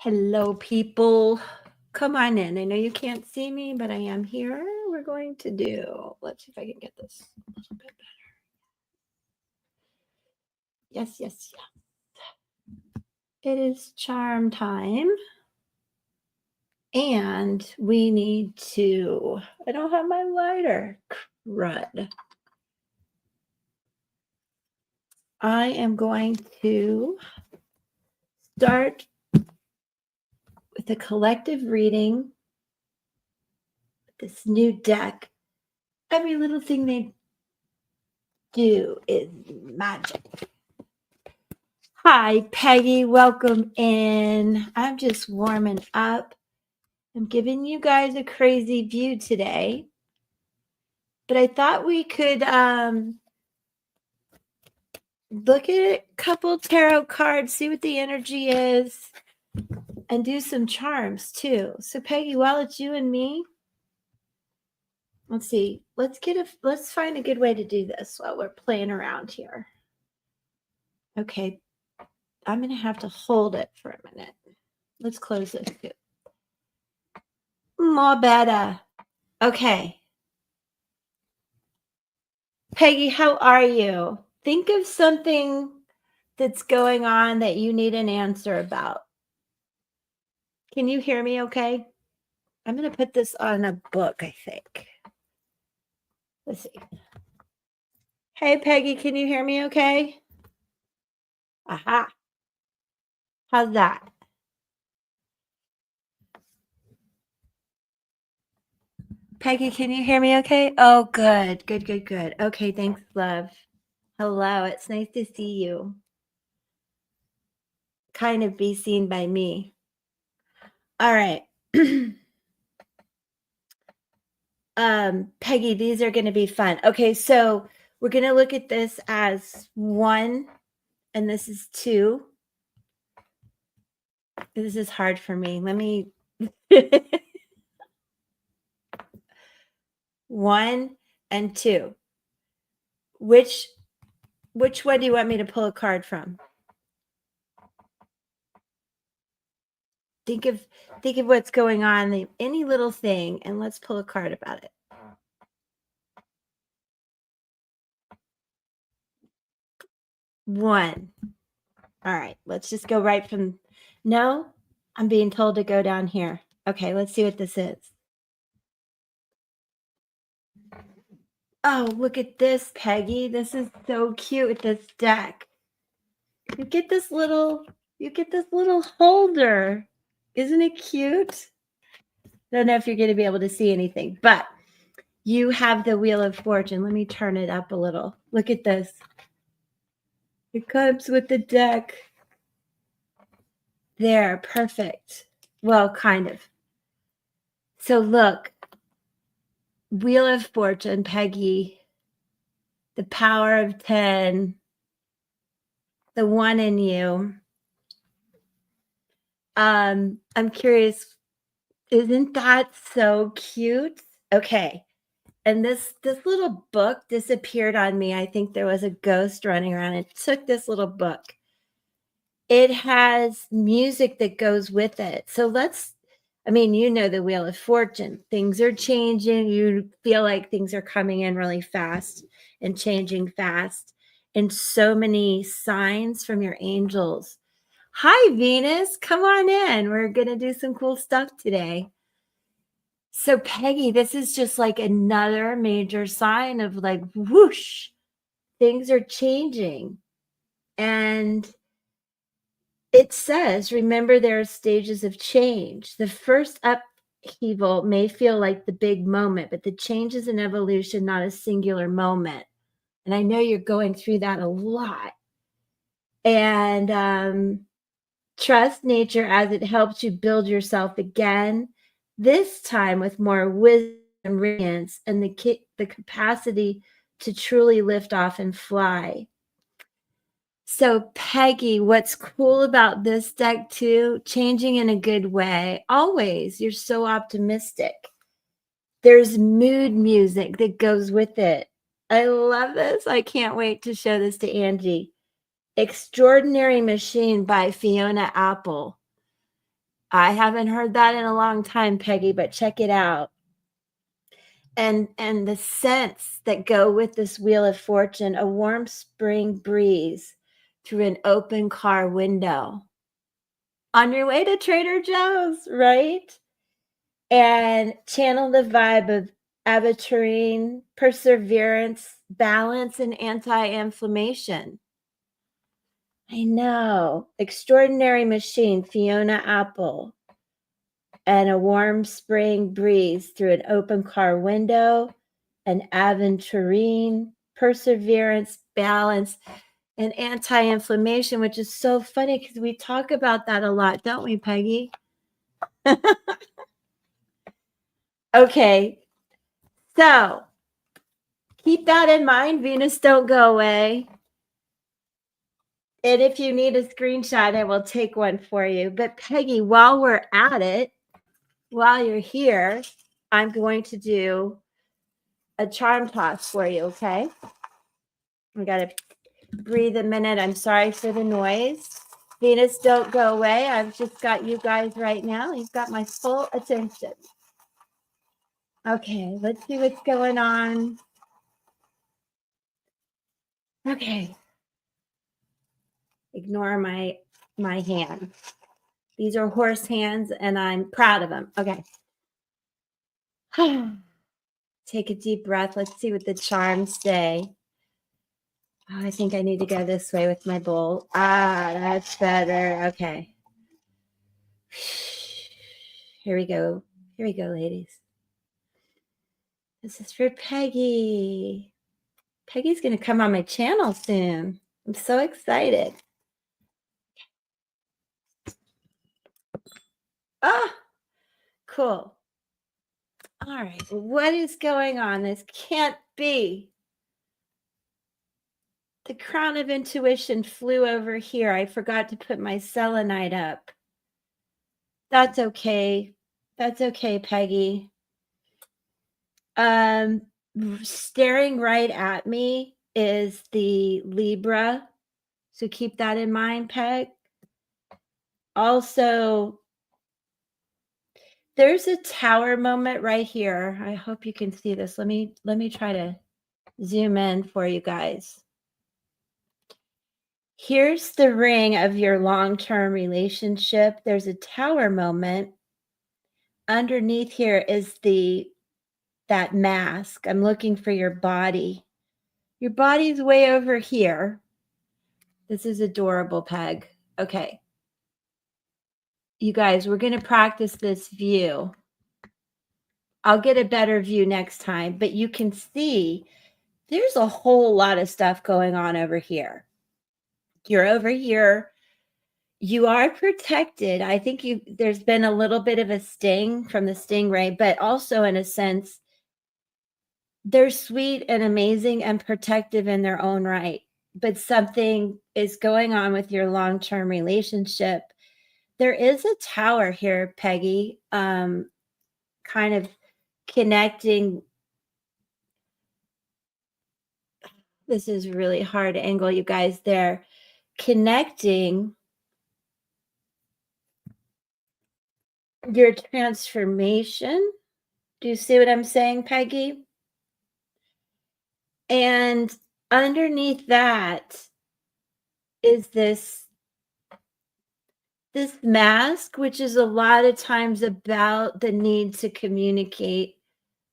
Hello, people. Come on in. I know you can't see me, but I am here. We're going to do, let's see if I can get this a little bit better. Yes, yes, yes. It is charm time. And we need to, I don't have my lighter. Crud. I am going to start with a collective reading. This new deck. Every little thing they do is magic. Hi, Peggy. Welcome in. I'm just warming up. I'm giving you guys a crazy view today. But I thought we could look at a couple tarot cards, see what the energy is, and do some charms too. So, Peggy, while it's you and me, let's see. Let's find a good way to do this while we're playing around here. Okay. I'm going to have to hold it for a minute. Let's close this too. More better. Okay. Peggy, how are you? Think of something that's going on that you need an answer about. Can you hear me okay? I'm going to put this on a book, I think. Let's see. Hey, Peggy, can you hear me okay? Aha. How's that? Peggy, can you hear me okay? Oh, good. Good, good, good. Okay, thanks, love. Hello, it's nice to see you. Kind of be seen by me. All right. Peggy, these are going to be fun. Okay, so we're going to look at this as 1, and this is 2. This is hard for me. Let me 1 and 2. Which one do you want me to pull a card from? Think of what's going on, any little thing, and let's pull a card about it. One. All right, let's just go right from. No, I'm being told to go down here. Okay, let's see what this is. Oh, look at this, Peggy. This is so cute with this deck. You get this little holder. Isn't it cute? I don't know if you're going to be able to see anything, but you have the Wheel of Fortune. Let me turn it up a little. Look at this. It comes with the deck. There, perfect. Well, kind of. So look, Wheel of Fortune, Peggy, the power of 10, the 1 in you. I'm curious, isn't that so cute? Okay. And this little book disappeared on me. I think there was a ghost running around and took this little book. It has music that goes with it. So you know the Wheel of Fortune. Things are changing. You feel like things are coming in really fast and changing fast. And so many signs from your angels. Hi, Venus. Come on in. We're going to do some cool stuff today. So, Peggy, this is just like another major sign of like, whoosh, things are changing. And it says, remember, there are stages of change. The first upheaval may feel like the big moment, but the change is an evolution, not a singular moment. And I know you're going through that a lot. And trust nature as it helps you build yourself again, this time with more wisdom, radiance, and the capacity to truly lift off and fly. So, Peggy, what's cool about this deck too, changing in a good way, always, you're so optimistic. There's mood music that goes with it. I love this. I can't wait to show this to Angie. Extraordinary Machine by Fiona Apple. I haven't heard that in a long time, Peggy, but check it out. And the scents that go with this Wheel of Fortune, a warm spring breeze through an open car window on your way to Trader Joe's, right? And channel the vibe of aventurine, perseverance, balance, and anti-inflammation. I know. Extraordinary Machine, Fiona Apple, and a warm spring breeze through an open car window, an aventurine, perseverance, balance, and anti-inflammation, which is so funny because we talk about that a lot, don't we, Peggy? Okay, so keep that in mind. Venus, don't go away. And if you need a screenshot, I will take one for you. But Peggy, while we're at it, while you're here, I'm going to do a charm toss for you, okay? I got to breathe a minute. I'm sorry for the noise. Venus, don't go away. I've just got you guys right now. You've got my full attention. Okay, let's see what's going on. Okay. Ignore my hands. These are horse hands, and I'm proud of them. Okay. Take a deep breath. Let's see what the charms say. Oh, I think I need to go this way with my bowl. Ah, that's better. Okay. Here we go. Here we go, ladies. This is for Peggy. Peggy's going to come on my channel soon. I'm so excited. Ah, cool. All right. What is going on? This can't be. The crown of intuition flew over here. I forgot to put my selenite up. That's okay. That's okay, Peggy. Staring right at me is the Libra. So keep that in mind, Peg. Also, there's a tower moment right here. I hope you can see this. Let me try to zoom in for you guys. Here's the ring of your long-term relationship. There's a tower moment. Underneath here is that mask. I'm looking for your body. Your body's way over here. This is adorable, Peg. Okay. You guys, we're going to practice this view. I'll get a better view next time, but you can see there's a whole lot of stuff going on over here. You're over here. You are protected. I think there's been a little bit of a sting from the stingray, but also in a sense, they're sweet and amazing and protective in their own right. But something is going on with your long-term relationship. There is a tower here, Peggy, kind of connecting. This is really hard angle, you guys. They're connecting your transformation. Do you see what I'm saying, Peggy? And underneath that is this mask, which is a lot of times about the need to communicate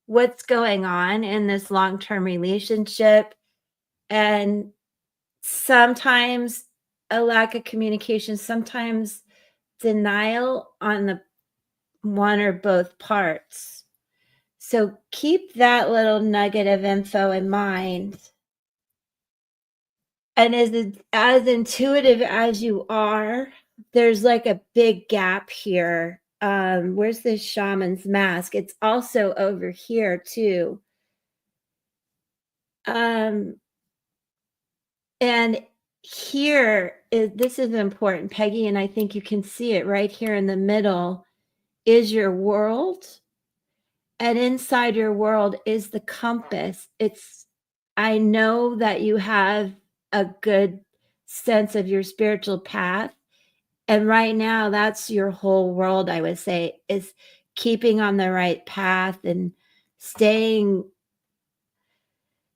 what's going on in this long-term relationship, and sometimes a lack of communication, sometimes denial on the one or both parts. So keep that little nugget of info in mind. And as intuitive as you are, there's like a big gap here. Where's the shaman's mask? It's also over here too. And this is important, Peggy, and I think you can see it right here in the middle is your world. And inside your world is the compass. I know that you have a good sense of your spiritual path. And right now, that's your whole world, I would say, is keeping on the right path and staying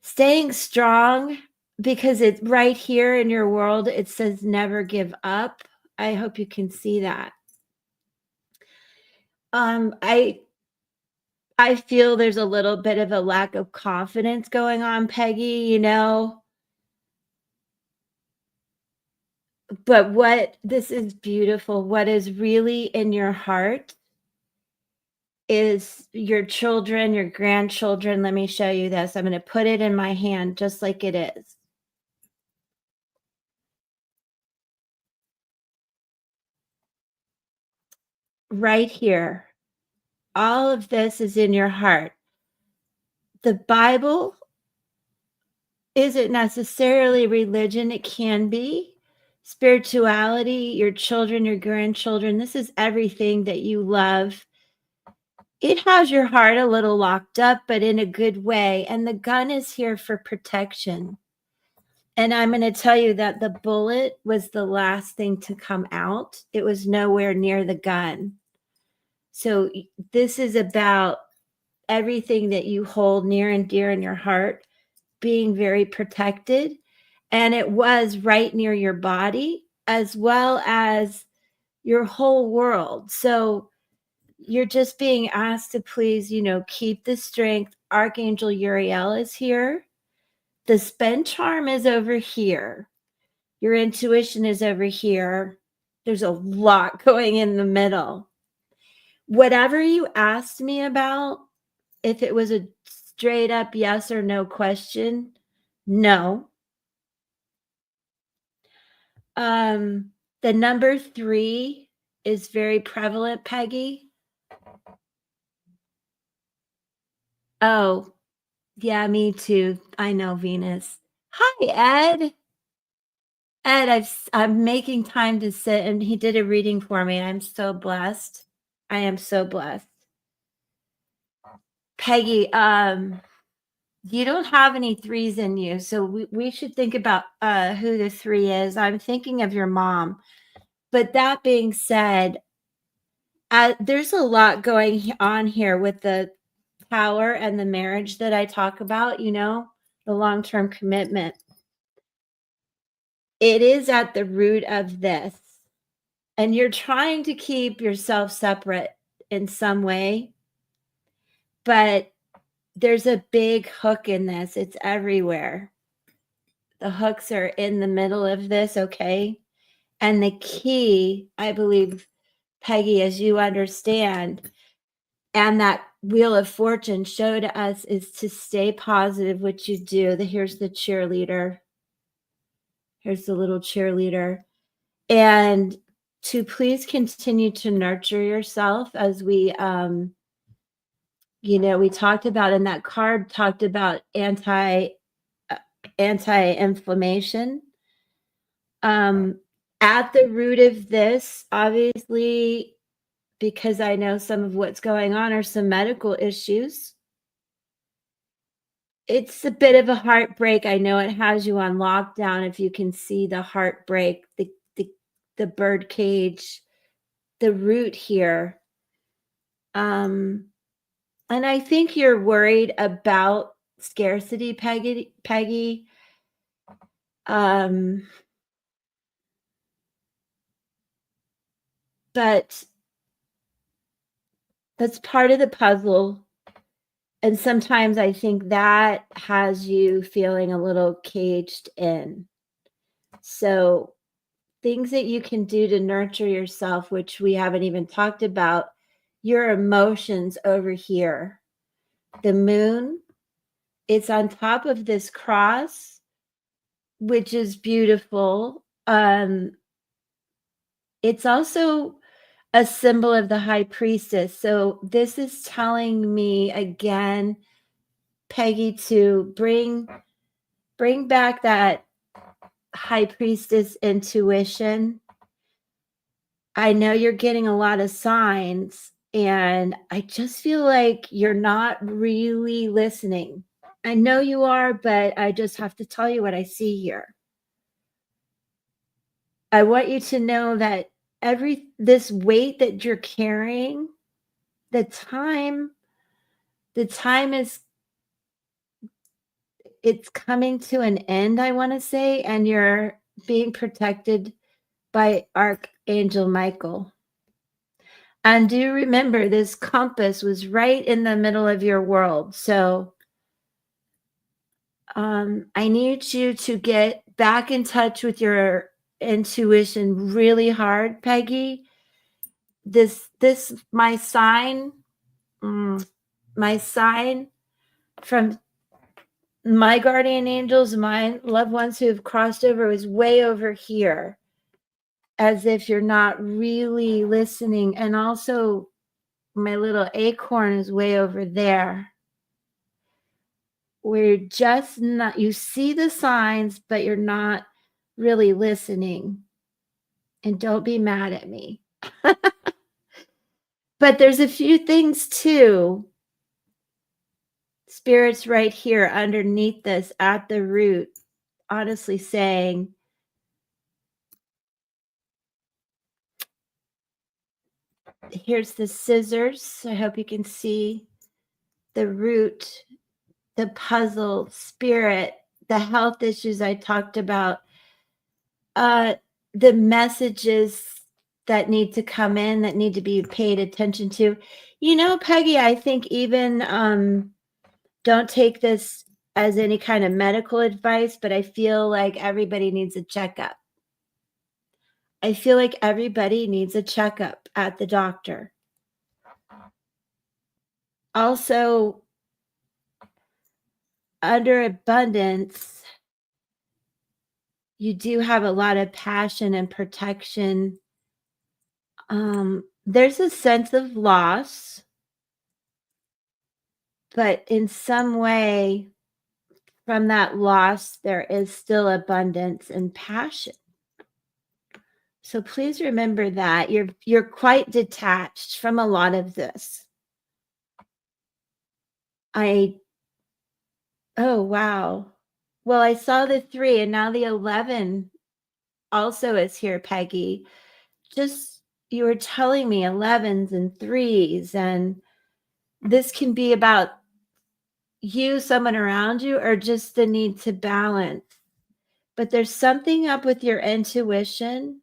staying strong because it's right here in your world, it says never give up. I hope you can see that. Um, I I feel there's a little bit of a lack of confidence going on, Peggy, but what this is beautiful. What is really in your heart is your children, your grandchildren. Let me show you this. I'm going to put it in my hand just like it is. Right here. All of this is in your heart. The Bible isn't necessarily religion, it can be. Spirituality, your children, your grandchildren, this is everything that you love. It has your heart a little locked up, but in a good way. And the gun is here for protection. And I'm going to tell you that the bullet was the last thing to come out. It was nowhere near the gun. So this is about everything that you hold near and dear in your heart being very protected. And it was right near your body as well as your whole world. So you're just being asked to please, keep the strength. Archangel Uriel is here. The spend charm is over here. Your intuition is over here. There's a lot going in the middle. Whatever you asked me about, if it was a straight up yes or no question, no. The number 3 is very prevalent, Peggy. Oh, yeah, me too. I know, Venus. Hi, Ed. Ed, I'm making time to sit, and he did a reading for me. I'm so blessed. I am so blessed. Peggy, you don't have any 3s in you, so we should think about who the 3 is. I'm thinking of your mom. But that being said, there's a lot going on here with the power and the marriage that I talk about, the long-term commitment. It is at the root of this. And you're trying to keep yourself separate in some way, but there's a big hook in this. It's everywhere. The hooks are in the middle of this, okay? And the key, I believe, Peggy, as you understand, and that Wheel of Fortune showed us is to stay positive, which you do. Here's the cheerleader. Here's the little cheerleader. And to please continue to nurture yourself as we we talked about in that card, talked about anti-inflammation. At the root of this, obviously, because I know some of what's going on are some medical issues. It's a bit of a heartbreak. I know it has you on lockdown. If you can see the heartbreak, the bird cage, the root here. And I think you're worried about scarcity, Peggy. But that's part of the puzzle. And sometimes I think that has you feeling a little caged in. So things that you can do to nurture yourself, which we haven't even talked about, your emotions over here. The moon, it's on top of this cross, which is beautiful. It's also a symbol of the high priestess. So this is telling me again, Peggy, to bring back that high priestess intuition. I know you're getting a lot of signs, and I just feel like you're not really listening. I know you are, but I just have to tell you what I see here. I want you to know that this weight that you're carrying, the time the time is it's coming to an end, I want to say, and you're being protected by Archangel Michael. And do remember this compass was right in the middle of your world. So I need you to get back in touch with your intuition really hard, Peggy. This mm, my sign from my guardian angels, my loved ones who have crossed over is way over here, as if you're not really listening. And also my little acorn is way over there. We're just not, you see the signs, but you're not really listening. And don't be mad at me. But there's a few things too. Spirits right here underneath this at the root, honestly saying, here's the scissors. I hope you can see the root, the puzzle, spirit, the health issues I talked about, the messages that need to come in, that need to be paid attention to. You know, Peggy, I think even don't take this as any kind of medical advice, but I feel like everybody needs a checkup. I feel like everybody needs a checkup at the doctor. Also, under abundance, you do have a lot of passion and protection. There's a sense of loss, but in some way, from that loss, there is still abundance and passion. So please remember that you're quite detached from a lot of this. Oh wow. Well, I saw the 3 and now the 11 also is here, Peggy. Just you were telling me 11s and 3s, and this can be about you, someone around you, or just the need to balance. But there's something up with your intuition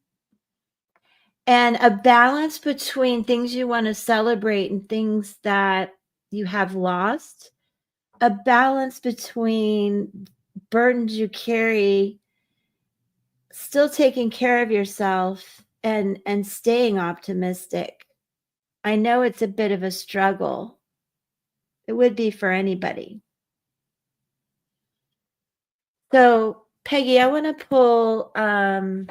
and a balance between things you want to celebrate and things that you have lost, a balance between burdens you carry, still taking care of yourself and staying optimistic. I know it's a bit of a struggle. It would be for anybody. So, Peggy, I want to pull a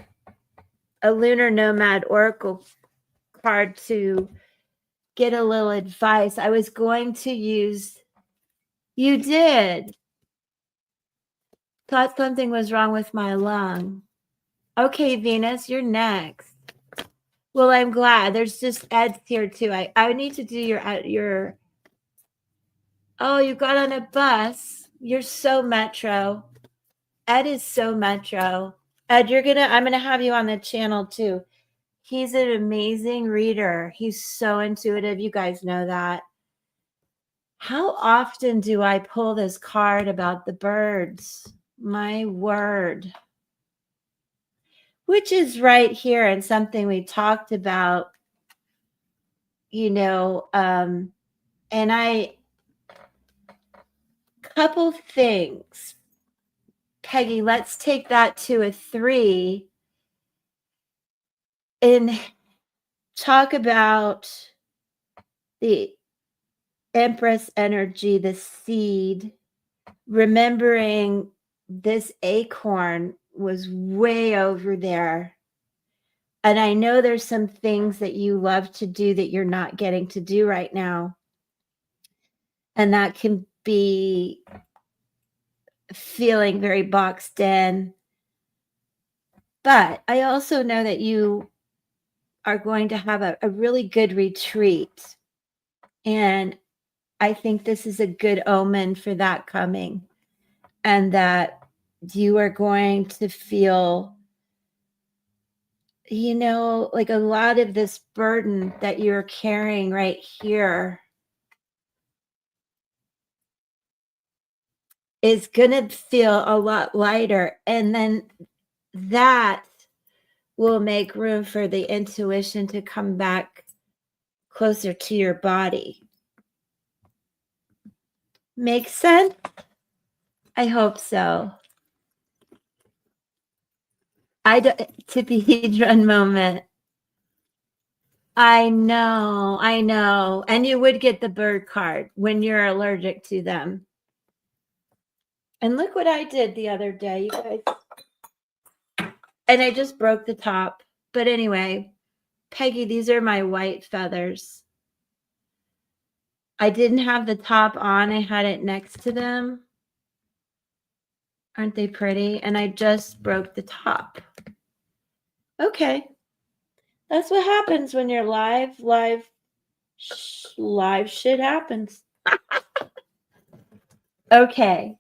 Lunar Nomad Oracle card to get a little advice. I was going to use, you did. Thought something was wrong with my lung. Okay, Venus, you're next. Well, I'm glad. There's just Ed's here too. I need to do your. Oh, you got on a bus. You're so metro. Ed is so metro. Ed, I'm gonna have you on the channel too. He's an amazing reader. He's so intuitive. You guys know that. How often do I pull this card about the birds? My word. Which is right here and something we talked about, and couple things. Peggy, let's take that to a 3 and talk about the Empress energy, the seed, remembering this acorn was way over there. And I know there's some things that you love to do that you're not getting to do right now. And that can be feeling very boxed in. But I also know that you are going to have a really good retreat. And I think this is a good omen for that coming. And that you are going to feel like a lot of this burden that you're carrying right here is going to feel a lot lighter. And then that will make room for the intuition to come back closer to your body. Make sense? I hope so. Tetrahedron moment. I know, I know. And you would get the bird card when you're allergic to them. And look what I did the other day, you guys. And I just broke the top. But anyway, Peggy, these are my white feathers. I didn't have the top on. I had it next to them. Aren't they pretty? And I just broke the top. Okay. That's what happens when you're live. Live shit happens. Okay.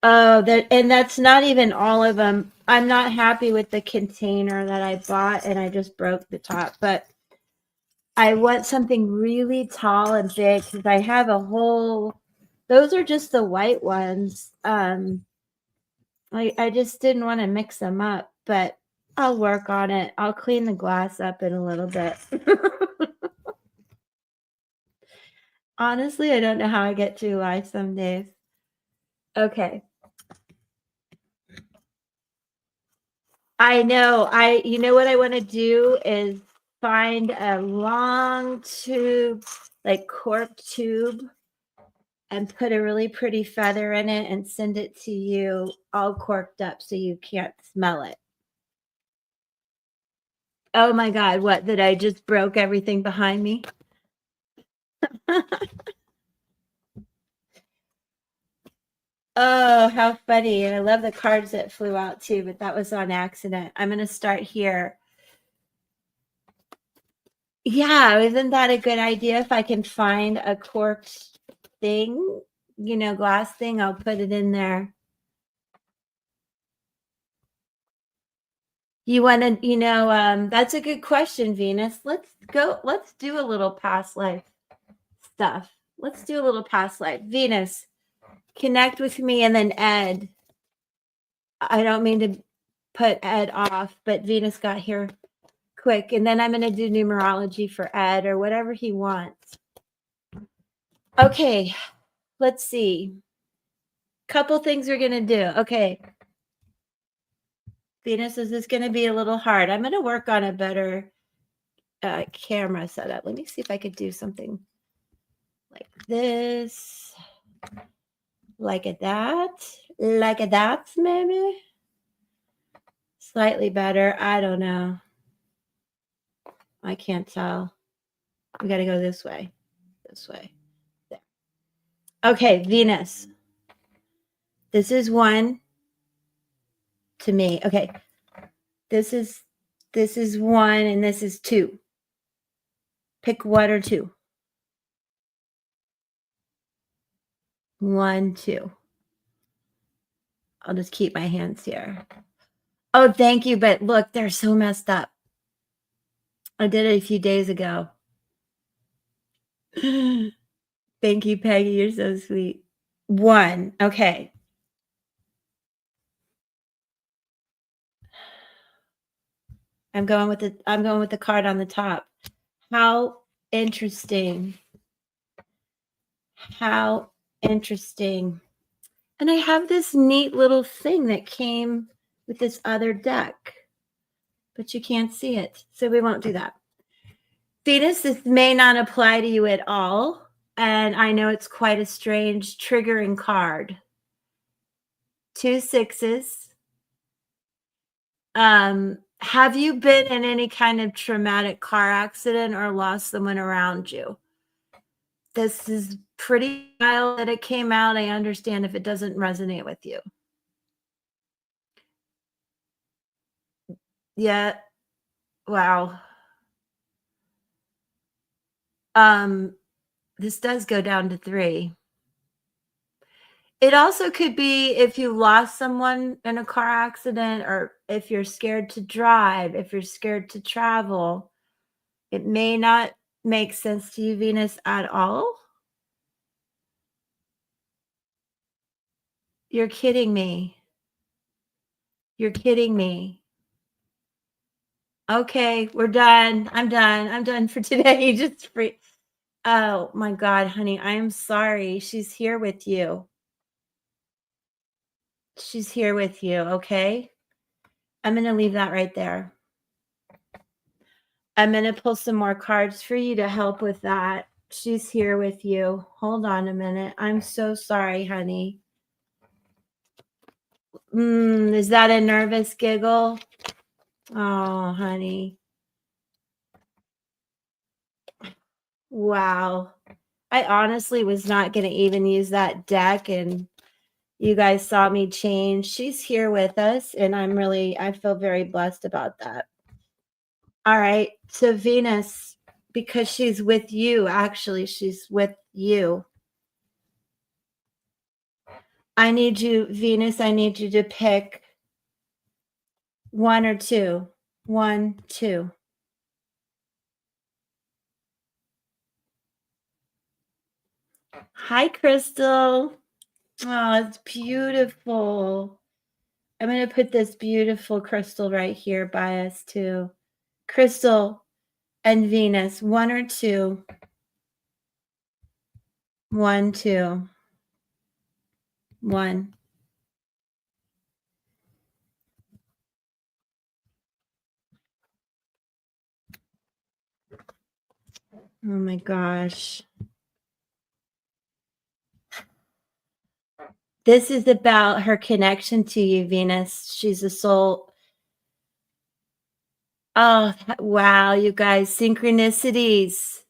Oh, and that's not even all of them. I'm not happy with the container that I bought, and I just broke the top. But I want something really tall and big because I have a whole. Those are just the white ones. I just didn't want to mix them up, but I'll work on it. I'll clean the glass up in a little bit. Honestly, I don't know how I get through life some days. Okay. I know. You know what I want to do is find a long tube, like cork tube, and put a really pretty feather in it and send it to you all corked up so you can't smell it. Oh my God, what? That I just broke everything behind me? Oh, how funny. And I love the cards that flew out too, but that was on accident. I'm going to start here. Yeah, isn't that a good idea? If I can find a corked thing, glass thing, I'll put it in there. You want to, that's a good question, Venus. Let's do a little past life stuff. Let's do a little past life. Venus, connect with me, and then Ed. I don't mean to put Ed off, but Venus got here quick, and then I'm going to do numerology for Ed or whatever he wants. Okay, let's see. Couple things we're going to do. Okay. Venus, this is going to be a little hard. I'm going to work on a better camera setup. Let me see if I could do something like this, like that, maybe. Slightly better. I don't know. I can't tell. We got to go this way. There. Okay, Venus. This is 1 to me. Okay. This is 1 and this is 2. Pick 1 or 2. 1, 2. I'll just keep my hands here. Oh, thank you. But look, they're so messed up. I did it a few days ago. Thank you, Peggy. You're so sweet. 1. Okay. I'm going with the card on the top. How interesting. How interesting. And I have this neat little thing that came with this other deck, but you can't see it, so we won't do that. Venus, this may not apply to you at all, and I know it's quite a strange triggering card. 2 6s. Have you been in any kind of traumatic car accident or lost someone around you? This is pretty wild that it came out. I understand if it doesn't resonate with you. Yeah. Wow. This does go down to 3. It also could be if you lost someone in a car accident or if you're scared to drive, if you're scared to travel. It may not make sense to you, Venus, at all. You're kidding me. You're kidding me. Okay, we're done. I'm done. I'm done for today. Just free. Oh my God, honey, I am sorry. She's here with you. She's here with you. Okay. I'm going to leave that right there. I'm going to pull some more cards for you to help with that. She's here with you. Hold on a minute. I'm so sorry, honey. Is that a nervous giggle? Oh, honey. Wow. I honestly was not going to even use that deck, and you guys saw me change. She's here with us, and I feel very blessed about that. All right. So Venus, because she's with you, actually, she's with you. I need you, Venus, I need you to pick one or two. One, two. Hi, Crystal. Oh, it's beautiful. I'm going to put this beautiful crystal right here by us, too. Crystal and Venus, one or two. One, two. One. Oh my gosh. This is about her connection to you, Venus. She's a soul. Oh, wow, you guys, synchronicities.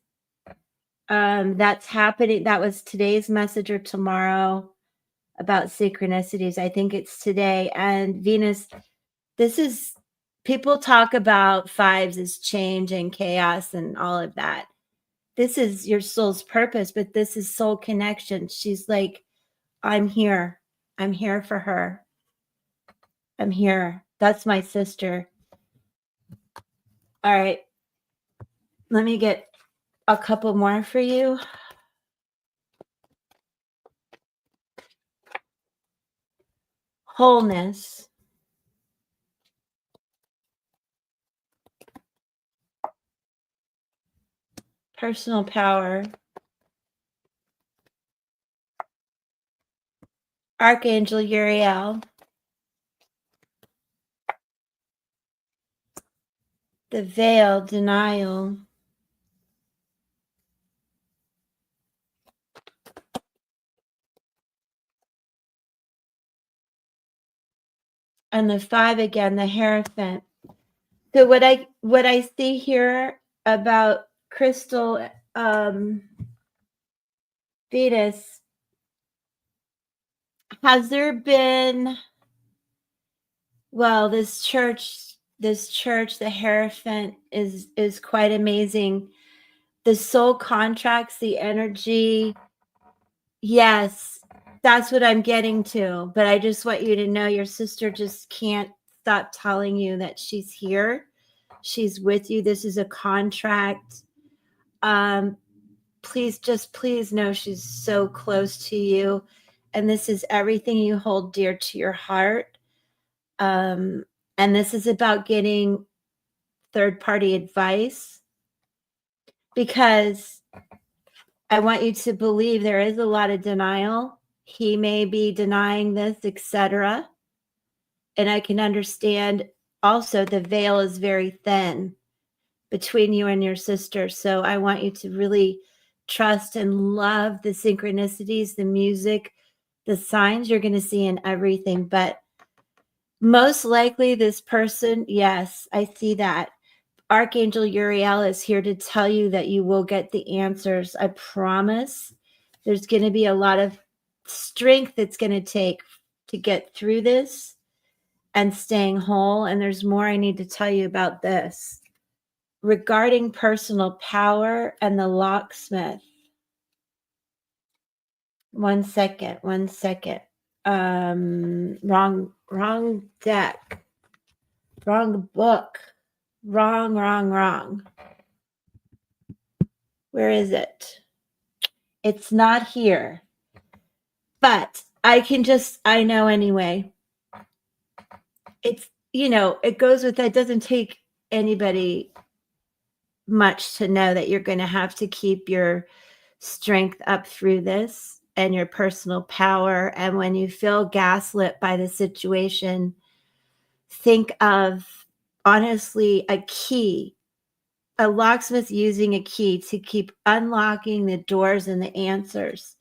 That's happening. That was today's message or tomorrow about synchronicities. I think it's today. And Venus, this is people talk about fives as change and chaos and all of that. This is your soul's purpose, but this is soul connection. She's like, I'm here. I'm here for her. I'm here. That's my sister. All right. Let me get a couple more for you. Wholeness. Personal power. Archangel Uriel. The veil, denial. And the five again, the Hierophant. So what I see here about Crystal Venus, has there been, well, this church, the Hierophant is quite amazing. The soul contracts, the energy. Yes, that's what I'm getting to. But I just want you to know your sister just can't stop telling you that she's here. She's with you. This is a contract. Please know she's so close to you. And this is everything you hold dear to your heart. And this is about getting third-party advice, because I want you to believe there is a lot of denial. He may be denying this, etc. And I can understand also the veil is very thin between you and your sister. So I want you to really trust and love the synchronicities, the music, the signs you're going to see in everything. But most likely this person, yes, I see that. Archangel Uriel is here to tell you that you will get the answers. I promise. There's going to be a lot of strength it's going to take to get through this and staying whole. And there's more I need to tell you about this. Regarding personal power and the locksmith. 1 second, 1 second. Wrong deck. Wrong book. Wrong. Where is it? It's not here. But I know anyway. It's, it goes with that. It doesn't take anybody much to know that you're going to have to keep your strength up through this and your personal power. And when you feel gaslit by the situation, think of honestly a locksmith using a key to keep unlocking the doors and the answers.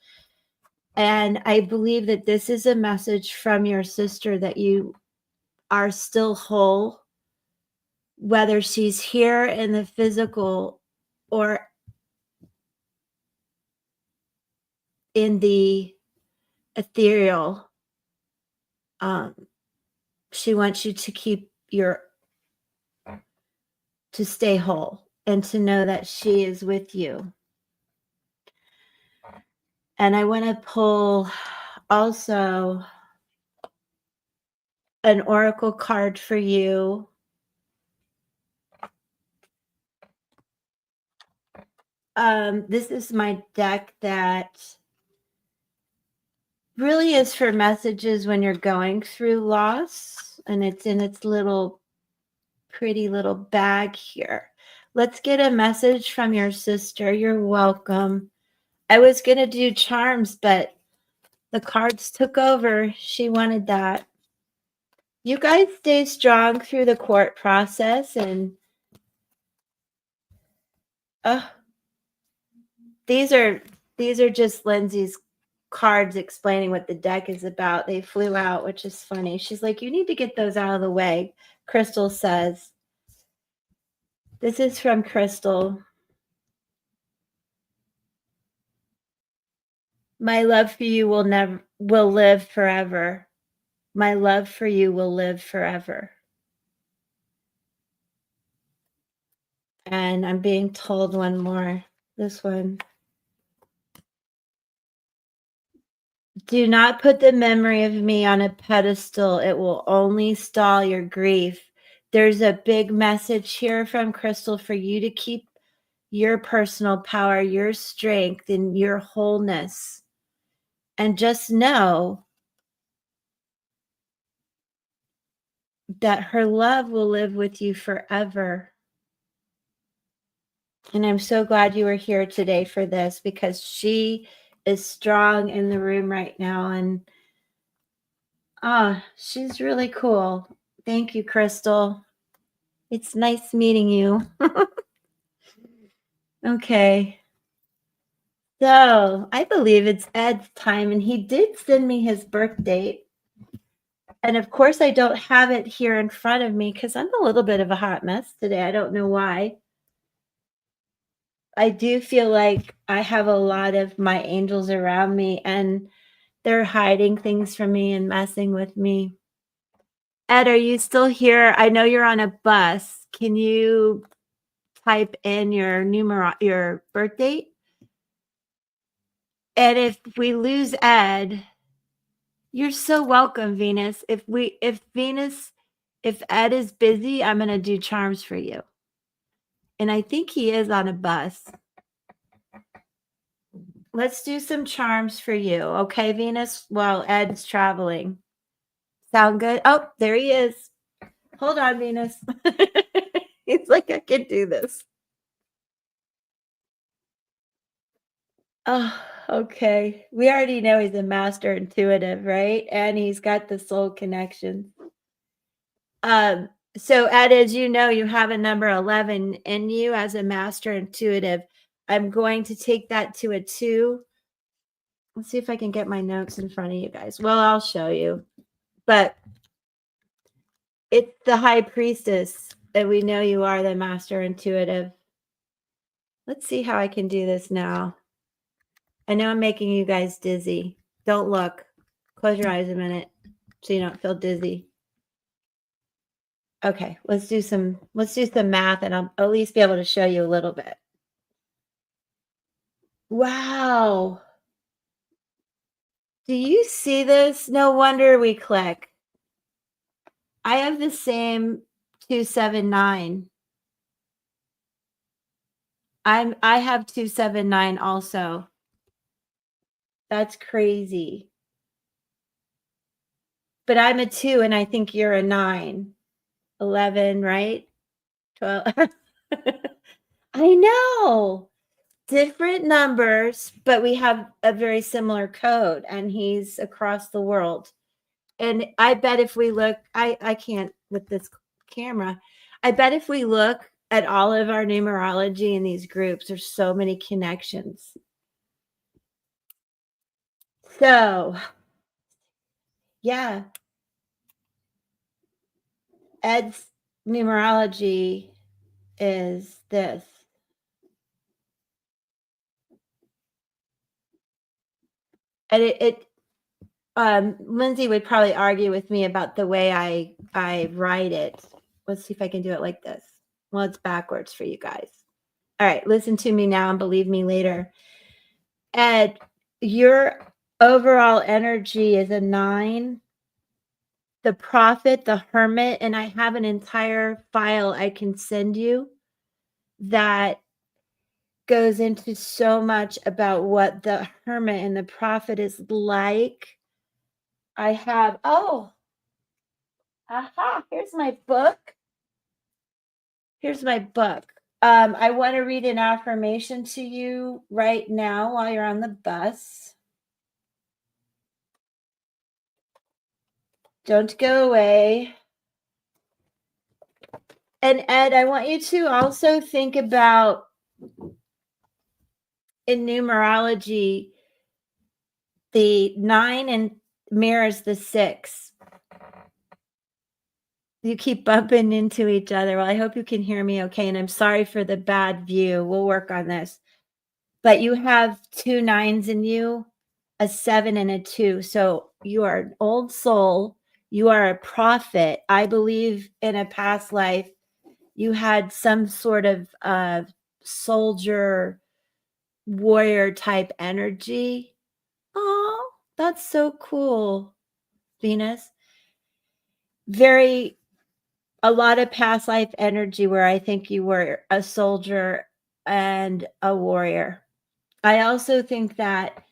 And I believe that this is a message from your sister that you are still whole, whether she's here in the physical or in the ethereal. She wants you to to stay whole and to know that she is with you. And I want to pull also an oracle card for you. This is my deck that really is for messages when you're going through loss, and it's in its little pretty little bag here. Let's get a message from your sister. You're welcome. I was going to do charms, but the cards took over. She wanted that. You guys stay strong through the court process, and these are just Lindsay's cards explaining what the deck is about. They flew out, which is funny. She's like, you need to get those out of the way. Crystal says. This is from Crystal. My love for you will live forever. My love for you will live forever. And I'm being told one more. This one. Do not put the memory of me on a pedestal. It will only stall your grief. There's a big message here from Crystal for you to keep your personal power, your strength, and your wholeness. And just know that her love will live with you forever. And I'm so glad you were here today for this, because she is strong in the room right now. And she's really cool. Thank you, Crystal. It's nice meeting you. Okay. So I believe it's Ed's time, and he did send me his birth date. And of course, I don't have it here in front of me because I'm a little bit of a hot mess today. I don't know why. I do feel like I have a lot of my angels around me, and they're hiding things from me and messing with me. Ed, are you still here? I know you're on a bus. Can you type in your birth date? And if we lose Ed, you're so welcome, Venus. If Ed is busy, I'm going to do charms for you. And I think he is on a bus. Let's do some charms for you. Okay, Venus, while Ed's traveling. Sound good? Oh, there he is. Hold on, Venus. He's like, I can do this. Oh, okay. We already know he's a master intuitive, right? And he's got the soul connections. So Ed, as you know, you have a number 11 in you as a master intuitive. I'm going to take that to a 2. Let's see if I can get my notes in front of you guys. Well, I'll show you. But it's the high priestess, and we know you are the master intuitive. Let's see how I can do this now. I know I'm making you guys dizzy. Don't look. Close your eyes a minute so you don't feel dizzy. Okay, let's do some math, and I'll at least be able to show you a little bit. Wow. Do you see this? No wonder we click. I have the same 279. I have 279 also. That's crazy. But I'm a 2 and I think you're a 9. 11, right? 12. I know. Different numbers, but we have a very similar code, and he's across the world. And I bet if we look, I can't with this camera. I bet if we look at all of our numerology in these groups, there's so many connections. So, yeah, Ed's numerology is this. And Lindsay would probably argue with me about the way I write it. Let's see if I can do it like this. Well, it's backwards for you guys. All right, listen to me now and believe me later. Ed, your overall energy is a 9. The prophet, the hermit, and I have an entire file I can send you that goes into so much about what the hermit and the prophet is like. I have, here's my book. Here's my book. I want to read an affirmation to you right now while you're on the bus. Don't go away. And Ed, I want you to also think about in numerology, the 9 and mirrors the 6. You keep bumping into each other. Well, I hope you can hear me okay. And I'm sorry for the bad view. We'll work on this. But you have 2 9s in you, a 7 and a 2. So you are an old soul. You are a prophet. I believe in a past life, you had some sort of soldier, warrior type energy. Oh, that's so cool, Venus. A lot of past life energy where I think you were a soldier and a warrior. I also think that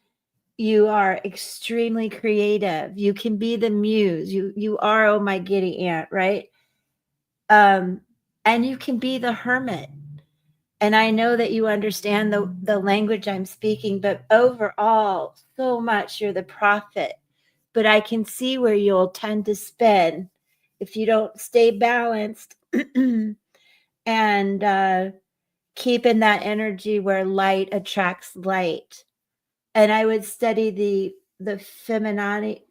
you are extremely creative. You can be the muse. You are, oh my giddy aunt, right? And you can be the hermit. And I know that you understand the language I'm speaking, but overall, so much you're the prophet. But I can see where you'll tend to spin if you don't stay balanced and keep in that energy where light attracts light. And I would study the feminani,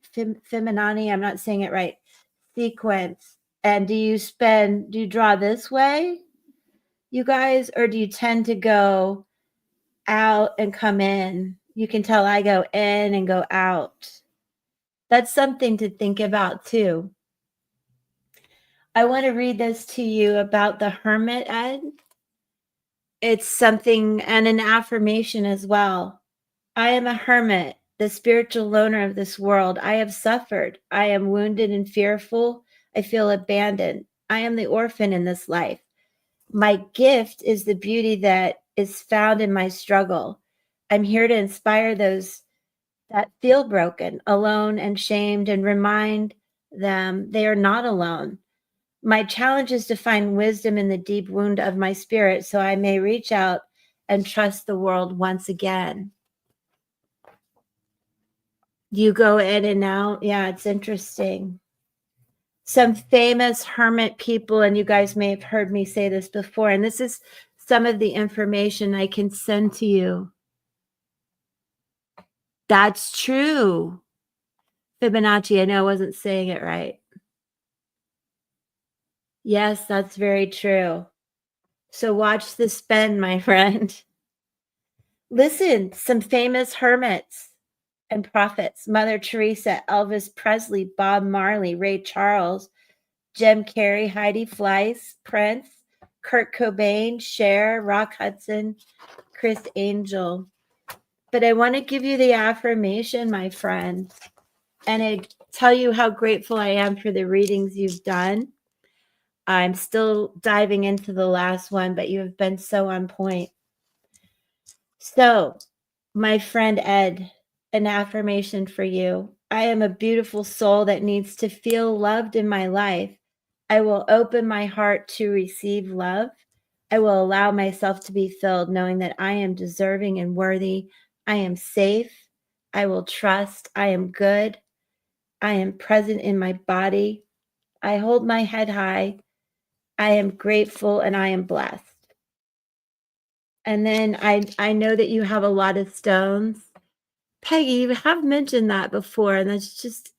I'm not saying it right, sequence. And do you draw this way, you guys, or do you tend to go out and come in? You can tell I go in and go out. That's something to think about too. I want to read this to you about the hermit, Ed. It's something and an affirmation as well. I am a hermit, the spiritual loner of this world. I have suffered. I am wounded and fearful. I feel abandoned. I am the orphan in this life. My gift is the beauty that is found in my struggle. I'm here to inspire those that feel broken, alone, and shamed, and remind them they are not alone. My challenge is to find wisdom in the deep wound of my spirit so I may reach out and trust the world once again. You go in and out. Yeah, it's interesting. Some famous hermit people, and you guys may have heard me say this before, and this is some of the information I can send to you. That's true. Fibonacci, I know I wasn't saying it right. Yes, that's very true. So watch the spin, my friend. Listen, some famous hermits and prophets: Mother Teresa, Elvis Presley, Bob Marley, Ray Charles, Jim Carrey, Heidi Fleiss, Prince, Kurt Cobain, Cher, Rock Hudson, Chris Angel. But I want to give you the affirmation, my friend, and I tell you how grateful I am for the readings you've done. I'm still diving into the last one, but you have been so on point. So, my friend Ed, an affirmation for you. I am a beautiful soul that needs to feel loved in my life. I will open my heart to receive love. I will allow myself to be filled, knowing that I am deserving and worthy. I am safe. I will trust. I am good. I am present in my body. I hold my head high. I am grateful and I am blessed. And then I know that you have a lot of stones. Peggy, you have mentioned that before, and that's just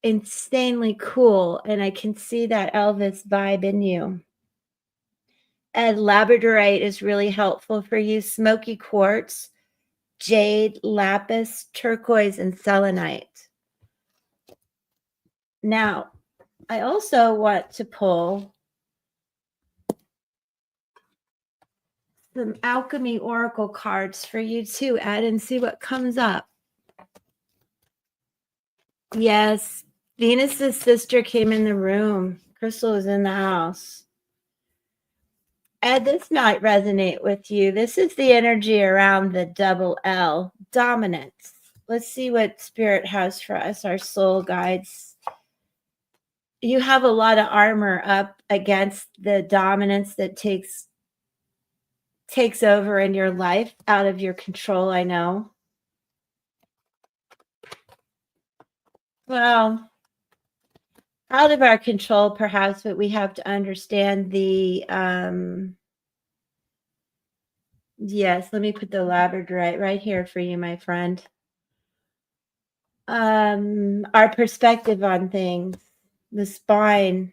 insanely cool. And I can see that Elvis vibe in you. And labradorite is really helpful for you. Smoky quartz, jade, lapis, turquoise, and selenite. Now, I also want to pull some alchemy oracle cards for you too, Ed, and see what comes up. Yes, Venus's sister came in the room. Crystal is in the house. Ed, this might resonate with you. This is the energy around the double L, dominance. Let's see what spirit has for us, our soul guides. You have a lot of armor up against the dominance that takes over in your life, out of your control, I know. Well, out of our control perhaps, but we have to understand the yes, let me put the labradorite right here for you, my friend. Our perspective on things, the spine.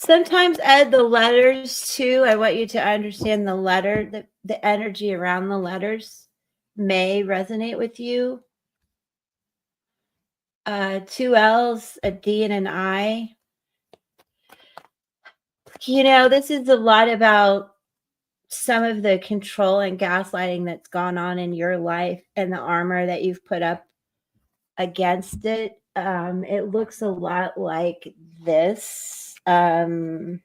Sometimes, Ed, the letters too. I want you to understand the letter, the energy around the letters may resonate with you. Two L's, a D, and an I. You know, this is a lot about some of the control and gaslighting that's gone on in your life and the armor that you've put up against it. It looks a lot like this. Hold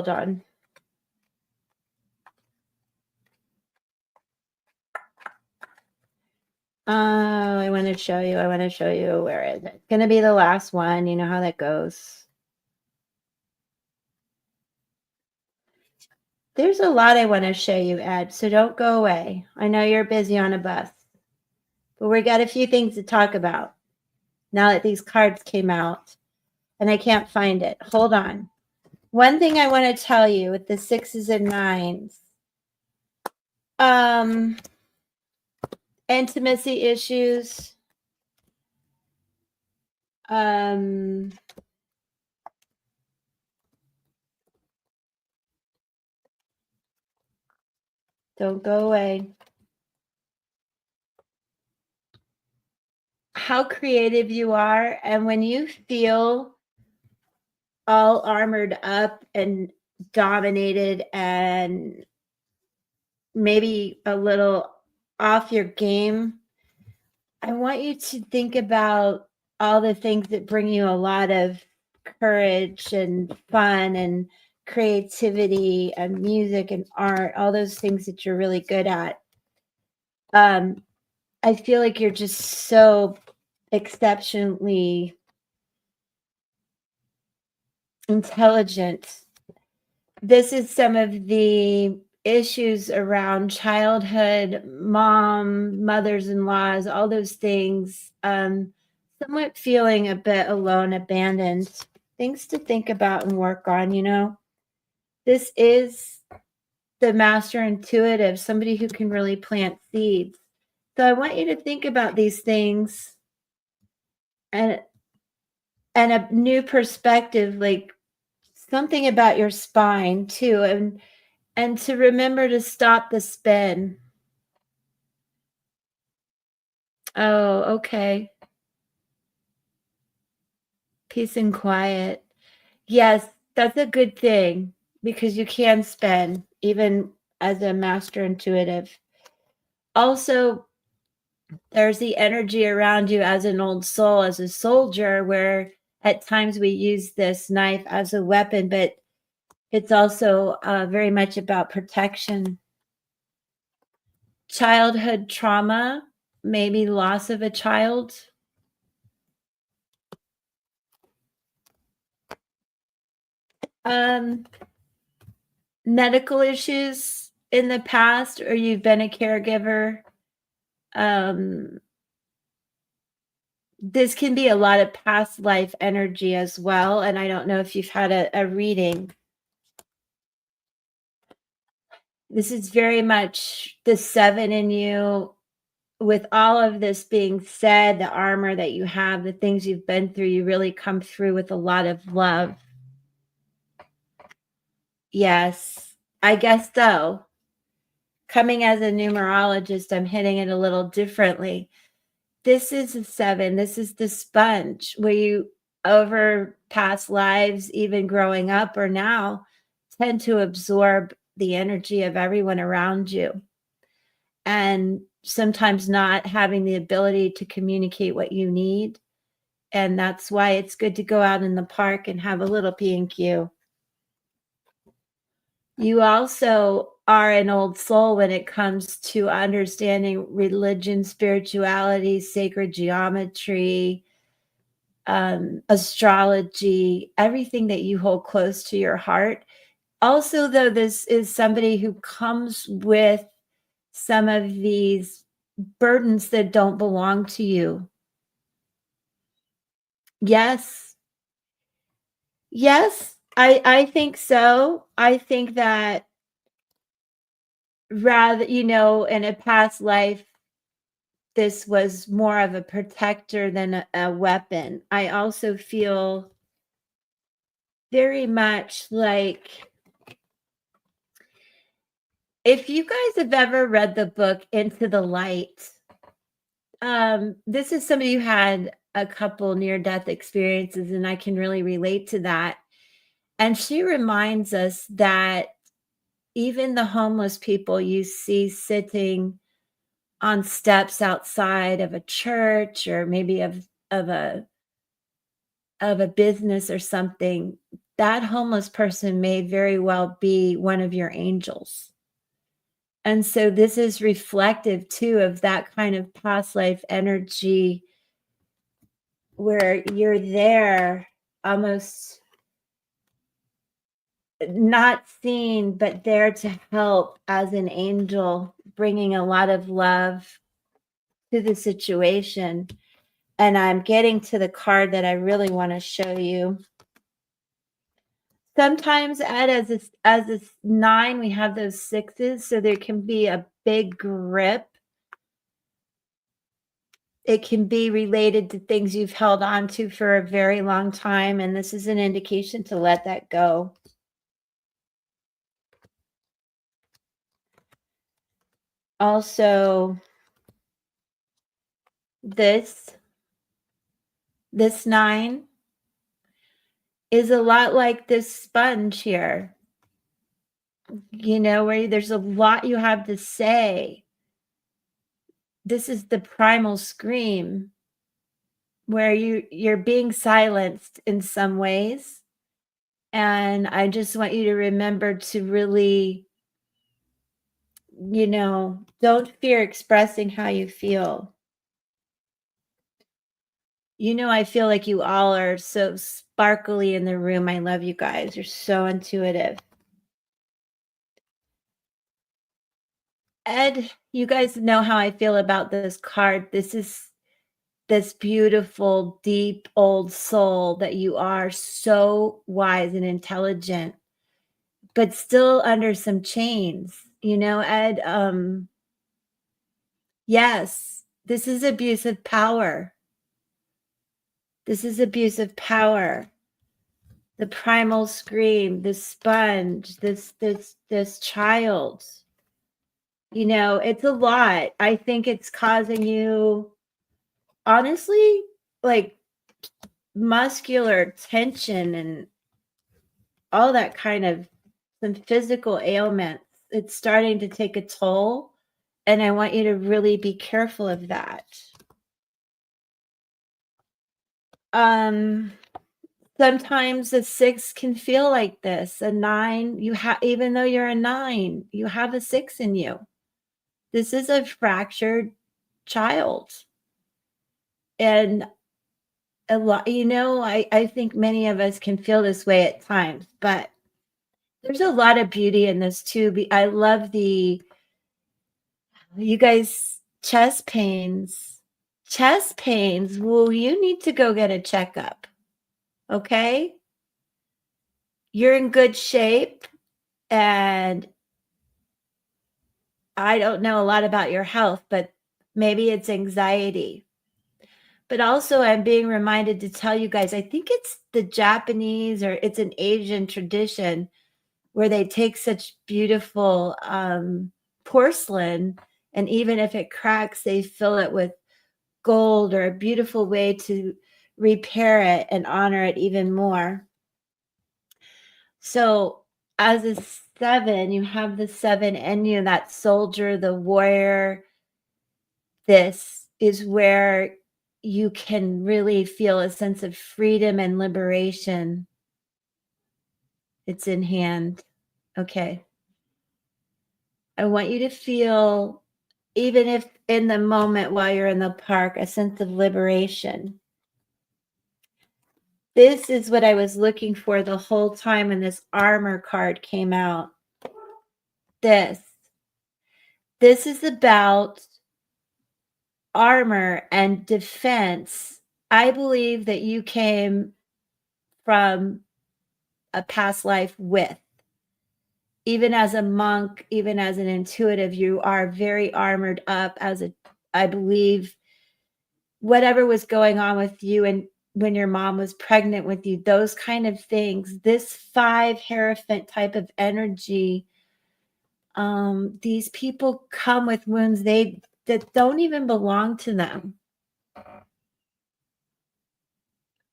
on. I want to show you. I want to show you. Where is it? It's going to be the last one. You know how that goes. There's a lot I want to show you, Ed, so don't go away. I know you're busy on a bus, but we got a few things to talk about now that these cards came out, and I can't find it. Hold on. One thing I want to tell you with the 6s and 9s, intimacy issues, don't go away. How creative you are, and when you feel all armored up and dominated and maybe a little off your game, I want you to think about all the things that bring you a lot of courage and fun and creativity and music and art, all those things that you're really good at. I feel like you're just so exceptionally intelligent. This is some of the issues around childhood, mothers-in-laws, all those things. Somewhat feeling a bit alone, abandoned. Things to think about and work on, you know. This is the master intuitive, somebody who can really plant seeds. So I want you to think about these things and a new perspective, like something about your spine too, and to remember to stop the spin. Oh, okay. Peace and quiet. Yes, that's a good thing because you can spend even as a master intuitive. Also, there's the energy around you as an old soul, as a soldier, where at times we use this knife as a weapon, but it's also very much about protection. Childhood trauma, maybe loss of a child. Um, Medical issues in the past, or you've been a caregiver. Um, this can be a lot of past life energy as well. And I don't know if you've had a reading. This is very much the seven in you. With all of this being said, the armor that you have, the things you've been through, you really come through with a lot of love. Yes, I guess so. Coming as a numerologist, I'm hitting it a little differently. This is a seven. This is the sponge where you, over past lives, even growing up or now, tend to absorb the energy of everyone around you. And sometimes not having the ability to communicate what you need. And that's why it's good to go out in the park and have a little P&Q. You also are an old soul when it comes to understanding religion, spirituality, sacred geometry, astrology, everything that you hold close to your heart. Also, though, this is somebody who comes with some of these burdens that don't belong to you. Yes. Yes, I think so. I think that rather, in a past life, this was more of a protector than a weapon. I also feel very much like if you guys have ever read the book Into the Light, this is somebody who had a couple near-death experiences, and I can really relate to that. And she reminds us that even the homeless people you see sitting on steps outside of a church or maybe of a business or something, that homeless person may very well be one of your angels. And so this is reflective too of that kind of past life energy where you're there almost not seen, but there to help as an angel, bringing a lot of love to the situation. And I'm getting to the card that I really want to show you. Sometimes, Ed, as a nine, we have those sixes, so there can be a big grip. It can be related to things you've held on to for a very long time, and this is an indication to let that go. Also, this nine is a lot like this sponge here, where there's a lot you have to say. This is the primal scream where you're being silenced in some ways. And I just want you to remember to really, don't fear expressing how you feel. I feel like you all are so sparkly in the room. I love you guys. You're so intuitive. Ed, you guys know how I feel about this card. This is this beautiful, deep old soul that you are, so wise and intelligent, but still under some chains, Ed. Yes, this is abuse of power. This is abuse of power. The primal scream, the sponge, this child. It's a lot. I think it's causing you, honestly, like muscular tension and all that kind of some physical ailments. It's starting to take a toll, and I want you to really be careful of that. Um, Sometimes a 6 can feel like this. A 9, you have even though you're a 9, you have a 6 in you. This is a fractured child. And a lot, I think many of us can feel this way at times, but there's a lot of beauty in this too. I love you guys, chest pains. Chest pains. Well, you need to go get a checkup. Okay? You're in good shape, and I don't know a lot about your health, but maybe it's anxiety. But also, I'm being reminded to tell you guys, I think it's the Japanese or it's an Asian tradition where they take such beautiful porcelain, and even if it cracks, they fill it with gold or a beautiful way to repair it and honor it even more. So, as a 7, you have the 7 in you, that soldier, the warrior. This is where you can really feel a sense of freedom and liberation. It's in hand. Okay. I want you to feel, even if in the moment while you're in the park, a sense of liberation. This is what I was looking for the whole time when this armor card came out. This. This is about armor and defense. I believe that you came from a past life with. Even as a monk, even as an intuitive, you are very armored up I believe whatever was going on with you and when your mom was pregnant with you, those kind of things, this 5 Hierophant type of energy, these people come with wounds that don't even belong to them.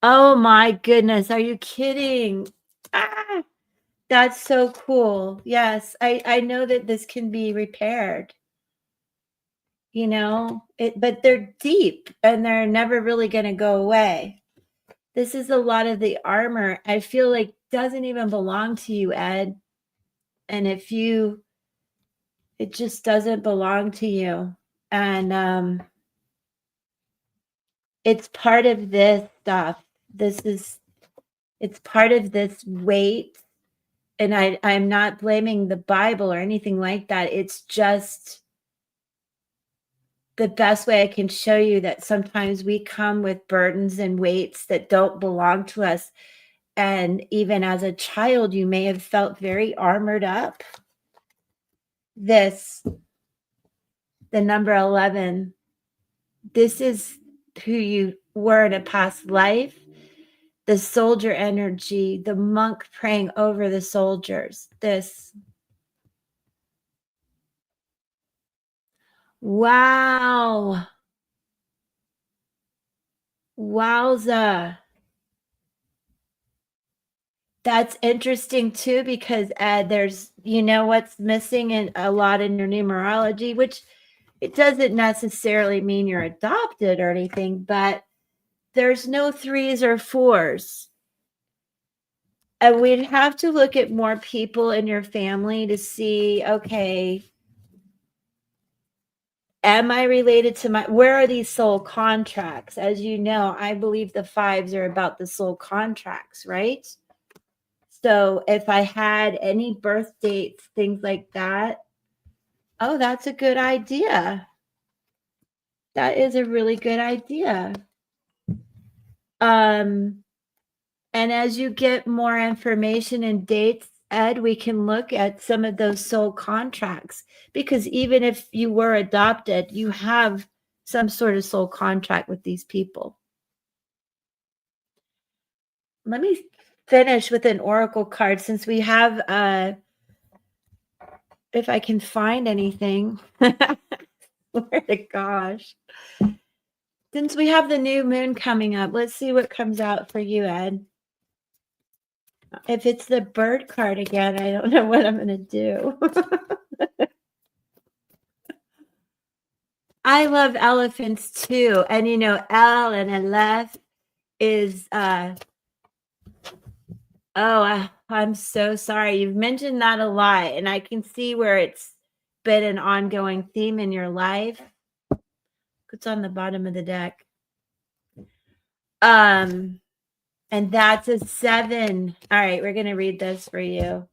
Oh my goodness, are you kidding? Ah, that's so cool. Yes, I know that this can be repaired. But they're deep and they're never really going to go away. This is a lot of the armor I feel like doesn't even belong to you, Ed. And it just doesn't belong to you. And it's part of this stuff. It's part of this weight. And I'm not blaming the Bible or anything like that. It's just the best way I can show you that sometimes we come with burdens and weights that don't belong to us. And even as a child, you may have felt very armored up. The number 11, this is who you were in a past life. The soldier energy, the monk praying over the soldiers. Wow. Wowza. That's interesting too, because there's, what's missing in a lot in your numerology, which it doesn't necessarily mean you're adopted or anything, but there's no 3s or 4s. And we'd have to look at more people in your family to see, okay, am I related to where are these soul contracts? As you know, I believe the 5s are about the soul contracts, right? So if I had any birth dates, things like that, oh, that's a good idea. That is a really good idea. And as you get more information and dates, Ed, we can look at some of those soul contracts, because even if you were adopted, you have some sort of soul contract with these people. Let me finish with an oracle card since we have if I can find anything. Where to gosh. Since we have the new moon coming up, let's see what comes out for you, Ed. If it's the bird card again, I don't know what I'm going to do. I love elephants too. And you know, L and Aleph is I'm so sorry. You've mentioned that a lot, and I can see where it's been an ongoing theme in your life. It's on the bottom of the deck. And that's a 7. All right, we're gonna read this for you.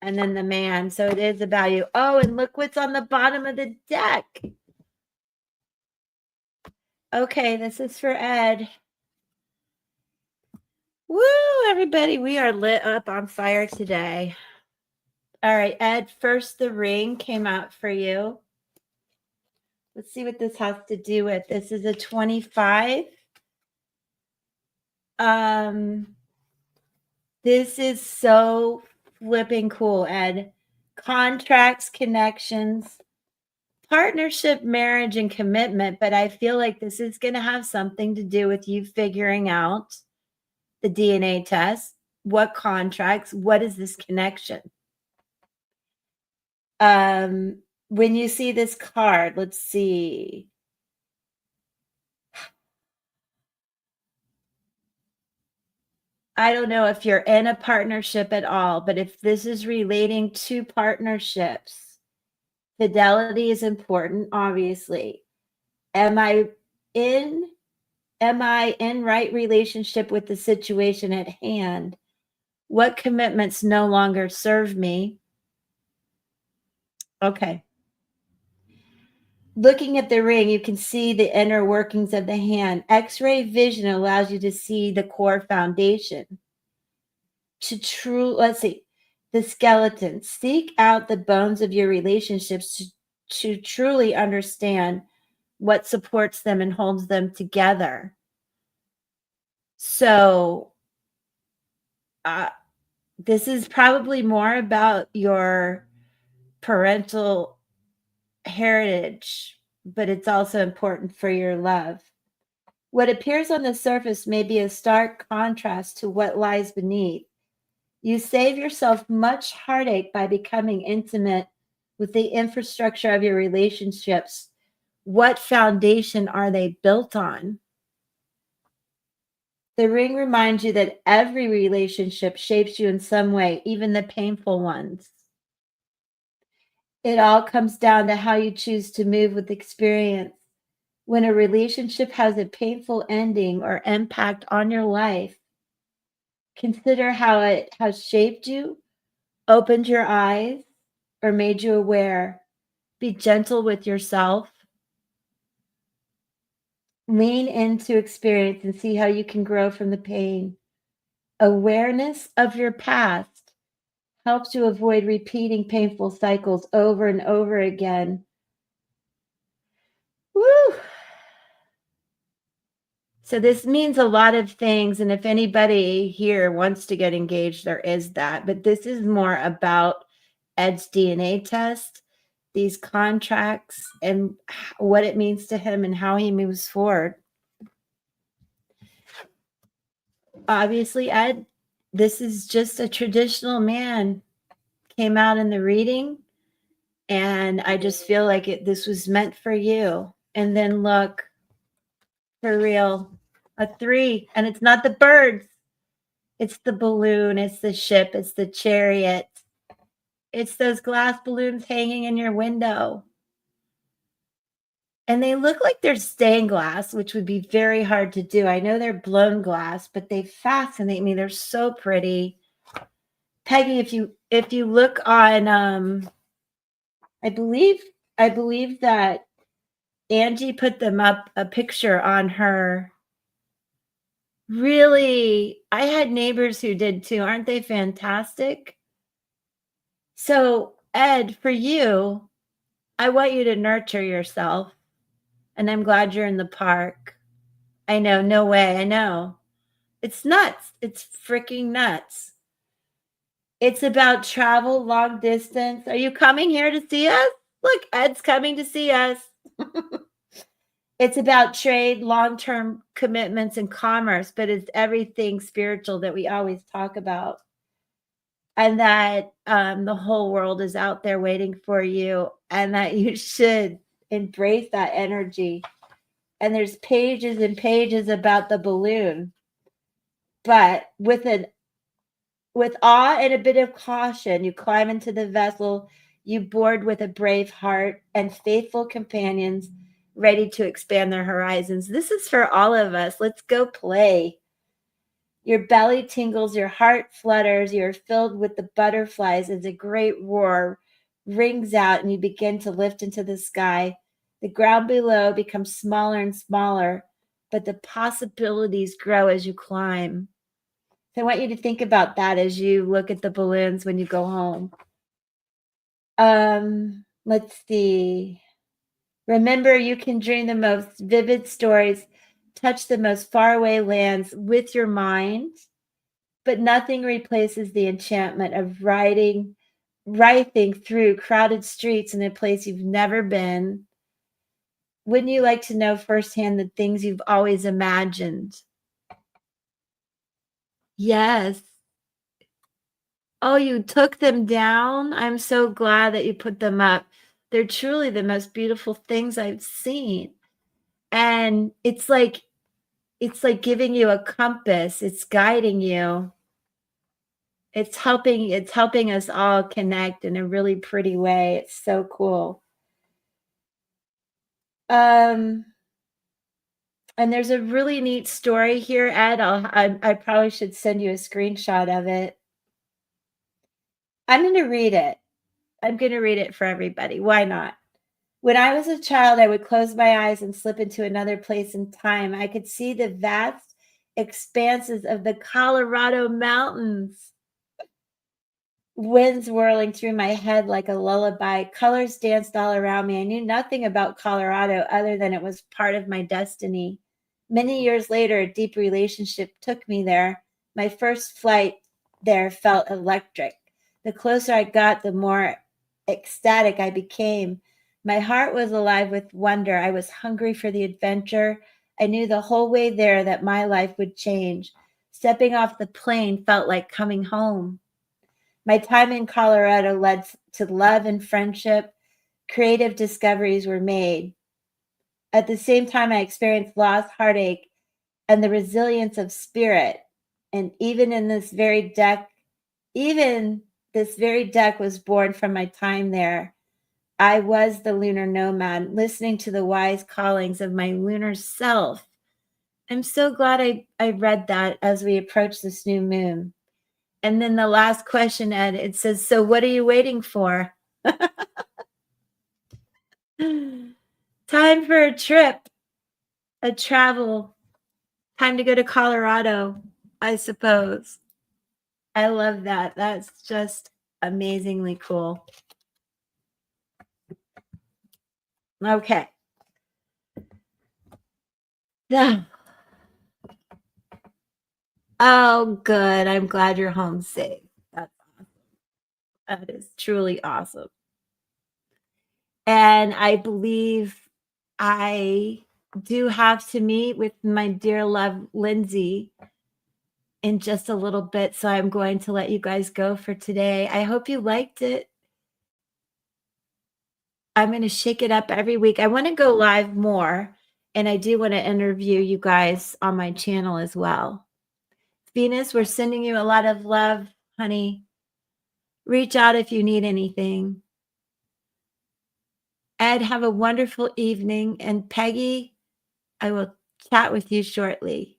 And then the man. So it is about you. Oh, and look what's on the bottom of the deck. Okay, this is for Ed. Woo, everybody, we are lit up on fire today. All right, Ed, first the ring came out for you. Let's see what this has to do with. This is a 25. This is so flipping cool, Ed. Contracts, connections, partnership, marriage, and commitment. But I feel like this is going to have something to do with you figuring out the DNA test. What contracts? What is this connection? When you see this card, let's see. I don't know if you're in a partnership at all, but if this is relating to partnerships, fidelity is important, obviously. Am I in right relationship with the situation at hand? What commitments no longer serve me? Okay. Looking at the ring, you can see the inner workings of the hand. X-ray vision allows you to see the core foundation. Let's see, the skeleton. Seek out the bones of your relationships to truly understand what supports them and holds them together. So, this is probably more about your parental heritage, but it's also important for your love. What appears on the surface may be a stark contrast to what lies beneath. You save yourself much heartache by becoming intimate with the infrastructure of your relationships. What foundation are they built on? The ring reminds you that every relationship shapes you in some way, even the painful ones. It all comes down to how you choose to move with experience. When a relationship has a painful ending or impact on your life, consider how it has shaped you, opened your eyes, or made you aware. Be gentle with yourself. Lean into experience and see how you can grow from the pain. Awareness of your past helps you avoid repeating painful cycles over and over again. Woo! So this means a lot of things, and if anybody here wants to get engaged, there is that. But this is more about Ed's DNA test, these contracts, and what it means to him and how he moves forward. Obviously, Ed, this is just a traditional man. Came out in the reading, and I just feel like this was meant for you. And then look, for real, a 3, and it's not the birds. It's the balloon, it's the ship, it's the chariot. It's those glass balloons hanging in your window. And they look like they're stained glass, which would be very hard to do. I know they're blown glass, but they fascinate me. They're so pretty. Peggy, if you look on I believe that Angie put them up, a picture on her. Really, I had neighbors who did too. Aren't they fantastic? So, Ed, for you, I want you to nurture yourself. And I'm glad you're in the park. I know, no way. I know. It's nuts. It's freaking nuts. It's about travel long distance. Are you coming here to see us? Look, Ed's coming to see us. It's about trade, long-term commitments, and commerce, but it's everything spiritual that we always talk about, and that, the whole world is out there waiting for you, and that you should embrace that energy. And there's pages and pages about the balloon, but with awe and a bit of caution, you climb into the vessel, you board with a brave heart and faithful companions ready to expand their horizons. This is for all of us. Let's go play. Your belly tingles, your heart flutters, you're filled with the butterflies as a great roar rings out and you begin to lift into the sky. The ground below becomes smaller and smaller, but the possibilities grow as you climb. So I want you to think about that as you look at the balloons when you go home. Let's see. Remember, you can dream the most vivid stories, touch the most faraway lands with your mind, but nothing replaces the enchantment of writhing through crowded streets in a place you've never been. Wouldn't you like to know firsthand the things you've always imagined? Yes. Oh, you took them down? I'm so glad that you put them up. They're truly the most beautiful things I've seen. And it's like giving you a compass. It's guiding you. It's helping us all connect in a really pretty way. It's so cool. Um and there's a really neat story here, Ed. I probably should send you a screenshot of it. I'm going to read it. I'm going to read it for everybody. Why not? When I was a child, I would close my eyes and slip into another place in time. I could see the vast expanses of the Colorado mountains, winds whirling through my head like a lullaby. Colors danced all around me. I knew nothing about Colorado other than it was part of my destiny. Many years later, a deep relationship took me there. My first flight there felt electric. The closer I got, the more ecstatic I became. My heart was alive with wonder. I was hungry for the adventure. I knew the whole way there that my life would change. Stepping off the plane felt like coming home. My time in Colorado led to love and friendship. Creative discoveries were made. At the same time, I experienced loss, heartache, and the resilience of spirit. And even this very deck was born from my time there. I was the lunar nomad, listening to the wise callings of my lunar self. I'm so glad I read that as we approach this new moon. And then the last question, Ed, it says, so what are you waiting for? Time for a trip, a travel, time to go to Colorado, I suppose. I love that. That's just amazingly cool. Okay. Yeah. Oh, good. I'm glad you're home safe. That's awesome. That is truly awesome. And I believe I do have to meet with my dear love, Lindsay, in just a little bit. So I'm going to let you guys go for today. I hope you liked it. I'm going to shake it up every week. I want to go live more, and I do want to interview you guys on my channel as well. Venus, we're sending you a lot of love, honey. Reach out if you need anything. Ed, have a wonderful evening. And Peggy, I will chat with you shortly.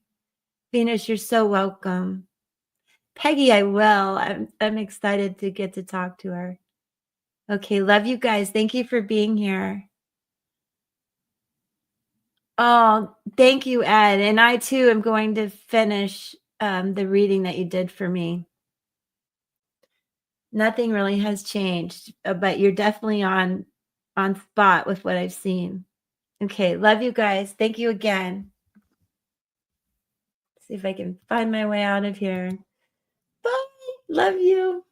Venus, you're so welcome. Peggy, I will. I'm excited to get to talk to her. Okay, love you guys. Thank you for being here. Oh, thank you, Ed. And I too am going to finish the reading that you did for me. Nothing really has changed, but you're definitely on spot with what I've seen. Okay, love you guys. Thank you again. See if I can find my way out of here. Bye. Love you.